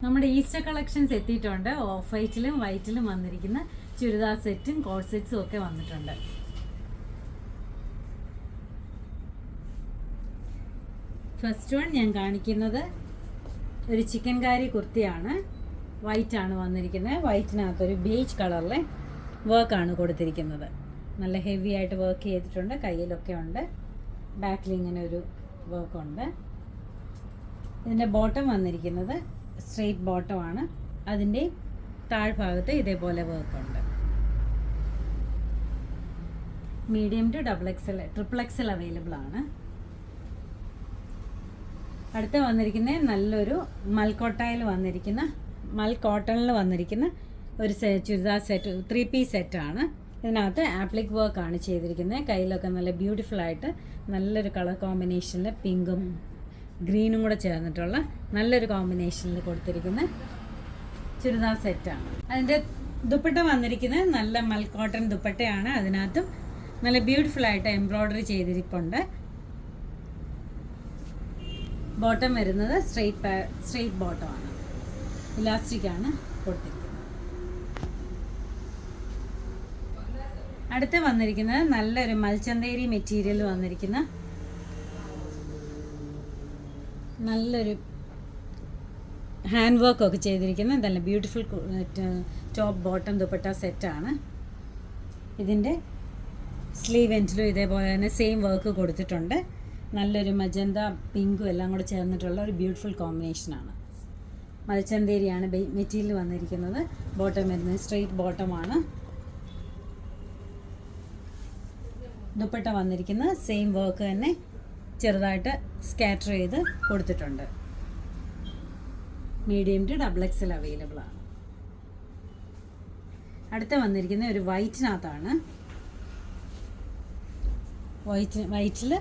നമ്മുടെ Easter collections എത്തിയിട്ടുണ്ട്. Of വൈറ്റിലും വൈറ്റിലും വന്നിരിക്കുന്ന ചുരിദാർ സെറ്റും കോട്ട് സെറ്റ്സും ഒക്കെ വന്നിട്ടുണ്ട്. ഫസ്റ്റ് വൺ ഞാൻ കാണിക്കുന്നത് ഒരു ചിക്കൻ കാരി കുർത്തിയാണ്. വൈറ്റ് ആണ് വന്നിരിക്കുന്നത്. വൈറ്റിനകത്തൊരു ബേജ് കളറിലെ വർക്കാണ് കൊടുത്തിരിക്കുന്നത്. നല്ല ഹെവി ആയിട്ട് വർക്ക് ചെയ്തിട്ടുണ്ട്. കയ്യിലൊക്കെ ഉണ്ട്. ബാക്കിൽ ഇങ്ങനെ ഒരു വർക്കുണ്ട്. ഇതിൻ്റെ ബോട്ടം വന്നിരിക്കുന്നത് സ്ട്രെയിറ്റ് ബോട്ടമാണ്. അതിൻ്റെ താഴ്ഭാഗത്ത് ഇതേപോലെ വർക്കുണ്ട്. Medium to triple XL available ആണ്. അടുത്ത വന്നിരിക്കുന്നത് നല്ലൊരു മൽക്കോട്ടണിൽ വന്നിരിക്കുന്ന ഒരു ചുരിദാർ സെറ്റ്, 3 പീസ് സെറ്റാണ്. ഇതിനകത്ത് ആപ്ലിക് വർക്കാണ് ചെയ്തിരിക്കുന്നത്. കയ്യിലൊക്കെ നല്ല ബ്യൂട്ടിഫുൾ ആയിട്ട് നല്ലൊരു കളർ കോമ്പിനേഷനിൽ പിങ്കും ഗ്രീനും കൂടെ ചേർന്നിട്ടുള്ള നല്ലൊരു കോമ്പിനേഷനിൽ കൊടുത്തിരിക്കുന്ന ചുരിദാർ സെറ്റാണ്. അതിൻ്റെ ദുപ്പട്ട വന്നിരിക്കുന്നത് നല്ല മൽക്കോട്ടൺ ദുപ്പട്ടയാണ്. അതിനകത്തും നല്ല ബ്യൂട്ടിഫുൾ ആയിട്ട് എംബ്രോയ്ഡറി ചെയ്തിരിപ്പുണ്ട്. ബോട്ടം വരുന്നത് സ്ട്രെയിറ്റ് ബോട്ടമാണ്. ഇലാസ്റ്റിക്കാണ് കൊടുത്തിരിക്കുന്നത്. അടുത്ത് വന്നിരിക്കുന്നത് നല്ലൊരു മൽച്ചന്തേരി മെറ്റീരിയൽ വന്നിരിക്കുന്ന നല്ലൊരു ഹാൻഡ് വർക്കൊക്കെ ചെയ്തിരിക്കുന്ന നല്ല ബ്യൂട്ടിഫുൾ ടോപ്പ് ബോട്ടം ദുപ്പട്ട സെറ്റാണ്. ഇതിൻ്റെ സ്ലീവ് എൻഡിലും ഇതേപോലെ തന്നെ സെയിം വർക്ക് കൊടുത്തിട്ടുണ്ട്. നല്ലൊരു മജന്ത പിങ്കും എല്ലാം കൂടെ ചേർന്നിട്ടുള്ള ഒരു ബ്യൂട്ടിഫുൾ കോമ്പിനേഷനാണ്. മൽച്ചന്തേരിയാണ് മെറ്റീരിയൽ വന്നിരിക്കുന്നത്. ബോട്ടം വരുന്നത് സ്ട്രെയിറ്റ് ബോട്ടമാണ്. ദുപ്പട്ട വന്നിരിക്കുന്നത് സെയിം വർക്ക് തന്നെ ചെറുതായിട്ട് സ്കാറ്റർ ചെയ്ത് കൊടുത്തിട്ടുണ്ട്. മീഡിയം ടു XXL അവൈലബിൾ ആണ്. അടുത്ത വന്നിരിക്കുന്ന ഒരു വൈറ്റിനകത്താണ്. വൈറ്റിൽ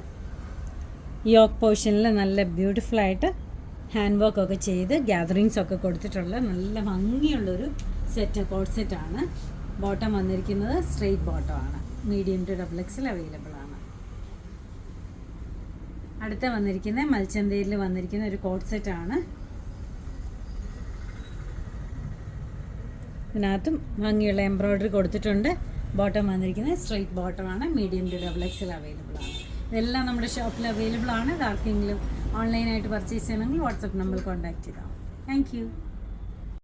യോക്ക് പോർഷനിൽ നല്ല ബ്യൂട്ടിഫുൾ ആയിട്ട് ഹാൻഡ് വർക്കൊക്കെ ചെയ്ത് ഗ്യാതറിങ്സ് ഒക്കെ കൊടുത്തിട്ടുള്ള നല്ല ഭംഗിയുള്ളൊരു സെറ്റ്, കോട്ട് സെറ്റാണ്. ബോട്ടം വന്നിരിക്കുന്നത് സ്ട്രെയിറ്റ് ബോട്ടമാണ്. മീഡിയം ടു XXL അവൈലബിൾ ആണ്. അടുത്ത വന്നിരിക്കുന്ന മൽച്ചന്തേരിൽ വന്നിരിക്കുന്ന ഒരു കോട്ട് സെറ്റാണ്. ഇതിനകത്തും ഭംഗിയുള്ള എംബ്രോയ്ഡറി കൊടുത്തിട്ടുണ്ട്. ബോട്ടം വന്നിരിക്കുന്നത് സ്ട്രെയിറ്റ് ബോട്ടമാണ്. മീഡിയം ടു XXL അവൈലബിൾ ആണ്. ഇതെല്ലാം നമ്മുടെ ഷോപ്പിൽ അവൈലബിൾ ആണ്. ആർക്കെങ്കിലും ഓൺലൈനായിട്ട് പർച്ചേസ് ചെയ്യണമെങ്കിൽ വാട്സപ്പ് നമ്പർ കോൺടാക്ട് ചെയ്താൽ. Thank you.